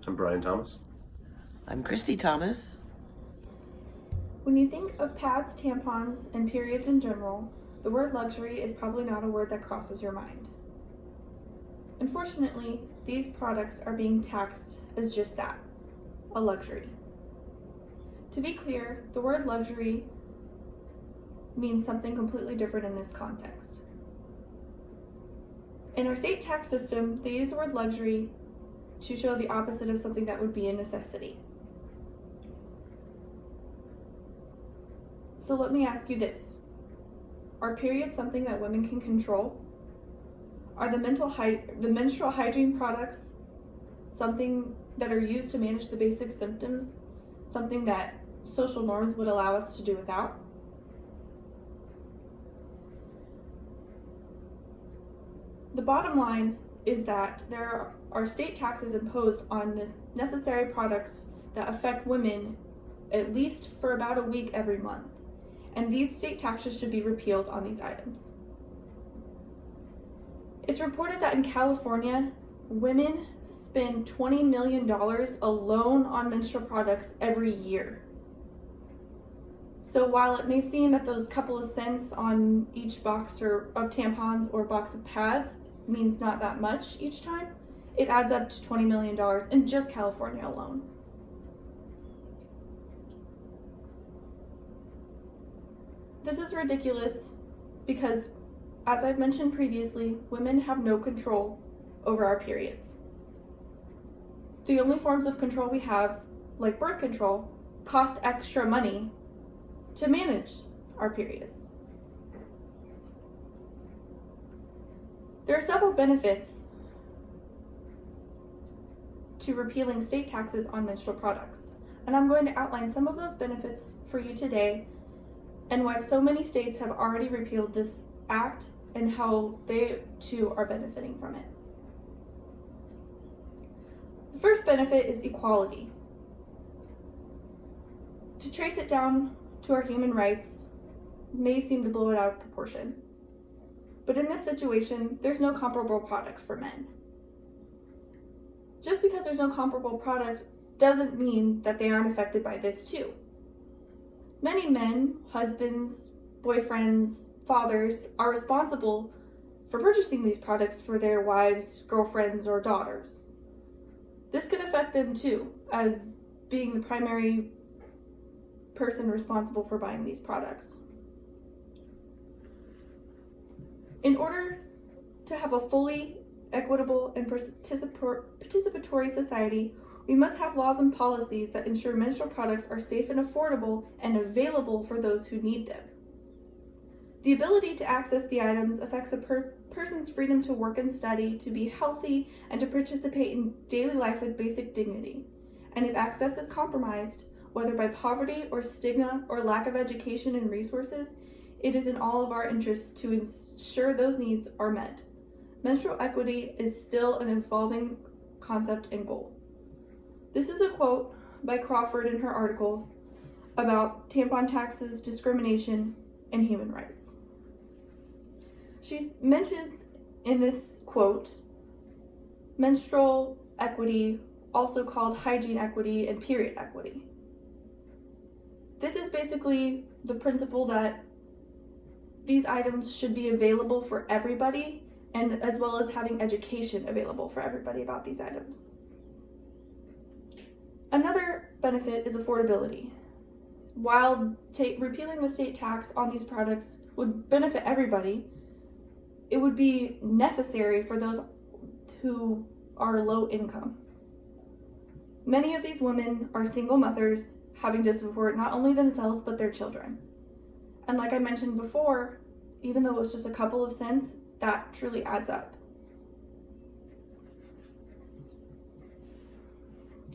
I'm Brian Thomas. I'm Christy Thomas. When you think of pads, tampons, and periods in general, the word luxury is probably not a word that crosses your mind. Unfortunately, these products are being taxed as just that, a luxury. To be clear, the word luxury means something completely different in this context. In our state tax system, they use the word luxury to show the opposite of something that would be a necessity. So let me ask you this. Are periods something that women can control? Are the menstrual hygiene products something that are used to manage the basic symptoms, something that social norms would allow us to do without? The bottom line is that there are state taxes imposed on necessary products that affect women at least for about a week every month, and these state taxes should be repealed on these items. It's reported that in California, women spend $20 million alone on menstrual products every year. So while it may seem that those couple of cents on each box of tampons or box of pads means not that much each time, it adds up to $20 million in just California alone. This is ridiculous because, as I've mentioned previously, women have no control over our periods. The only forms of control we have, like birth control, cost extra money to manage our periods. There are several benefits to repealing state taxes on menstrual products, and I'm going to outline some of those benefits for you today and why so many states have already repealed this act and how they too are benefiting from it. The first benefit is equality. To trace it down to our human rights may seem to blow it out of proportion, but in this situation, there's no comparable product for men. Just because there's no comparable product doesn't mean that they aren't affected by this too. Many men, husbands, boyfriends, fathers, are responsible for purchasing these products for their wives, girlfriends, or daughters. This could affect them too, as being the primary person responsible for buying these products. In order to have a fully equitable and participatory society, we must have laws and policies that ensure menstrual products are safe and affordable and available for those who need them. The ability to access the items affects a person's freedom to work and study, to be healthy, and to participate in daily life with basic dignity. And if access is compromised, whether by poverty or stigma or lack of education and resources, it is in all of our interests to ensure those needs are met. Menstrual equity is still an evolving concept and goal. This is a quote by Crawford in her article about tampon taxes, discrimination, and human rights. She mentions in this quote menstrual equity, also called hygiene equity and period equity. This is basically the principle that these items should be available for everybody, and as well as having education available for everybody about these items. Another benefit is affordability. While repealing the state tax on these products would benefit everybody, it would be necessary for those who are low income. Many of these women are single mothers having to support not only themselves but their children. And like I mentioned before, even though it's just a couple of cents, that truly adds up.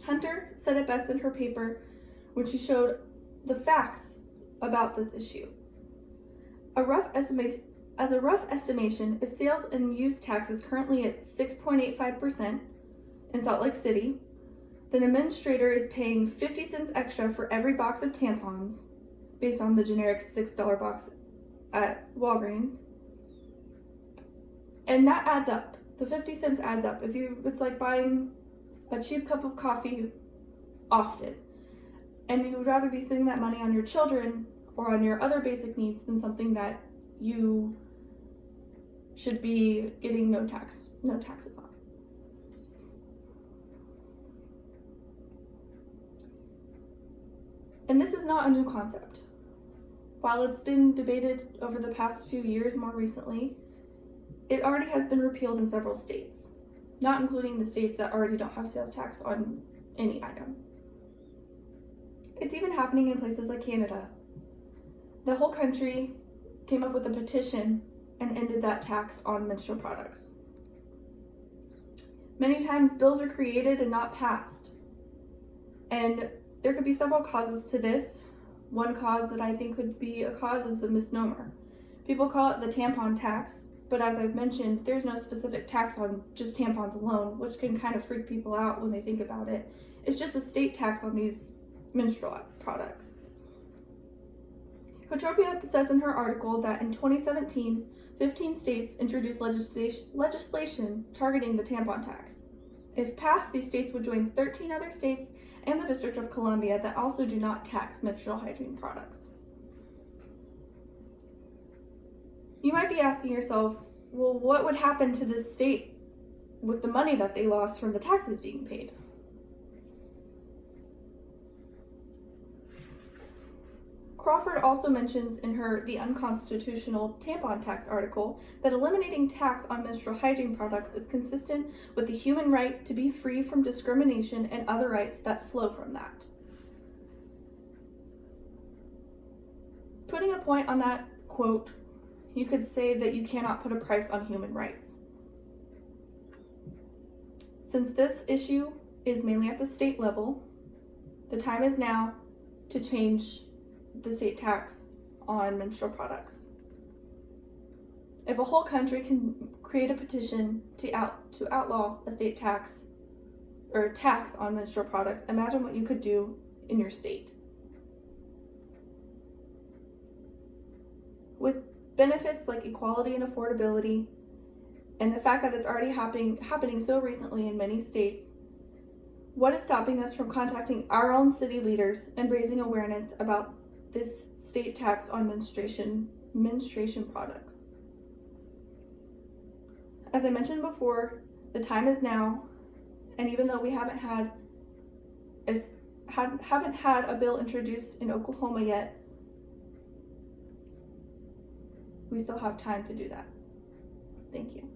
Hunter said it best in her paper when she showed the facts about this issue. As a rough estimation, if sales and use tax is currently at 6.85% in Salt Lake City, then a menstruator is paying 50 cents extra for every box of tampons, based on the generic $6 box at Walgreens. And that adds up. The 50 cents adds up. It's like buying a cheap cup of coffee often, and you would rather be spending that money on your children or on your other basic needs than something that you should be getting no taxes on. And this is not a new concept. While it's been debated over the past few years more recently, it already has been repealed in several states, not including the states that already don't have sales tax on any item. It's even happening in places like Canada. The whole country came up with a petition and ended that tax on menstrual products. Many times bills are created and not passed. And there could be several causes to this. One cause that I think would be a cause is the misnomer. People call it the tampon tax, but as I've mentioned, there's no specific tax on just tampons alone, which can kind of freak people out when they think about it. It's just a state tax on these menstrual products. Kotropia says in her article that in 2017, 15 states introduced legislation targeting the tampon tax. If passed, these states would join 13 other states and the District of Columbia that also do not tax menstrual hygiene products. You might be asking yourself, well, what would happen to this state with the money that they lost from the taxes being paid? Crawford also mentions in her The Unconstitutional Tampon Tax article that eliminating tax on menstrual hygiene products is consistent with the human right to be free from discrimination and other rights that flow from that. Putting a point on that quote, you could say that you cannot put a price on human rights. Since this issue is mainly at the state level, the time is now to change the state tax on menstrual products. If a whole country can create a petition to outlaw a state tax or tax on menstrual products, imagine what you could do in your state. With benefits like equality and affordability, and the fact that it's already happening so recently in many states, what is stopping us from contacting our own city leaders and raising awareness about this state tax on menstruation products? As I mentioned before, the time is now, and even though we haven't had a bill introduced in Oklahoma yet, we still have time to do that. Thank you.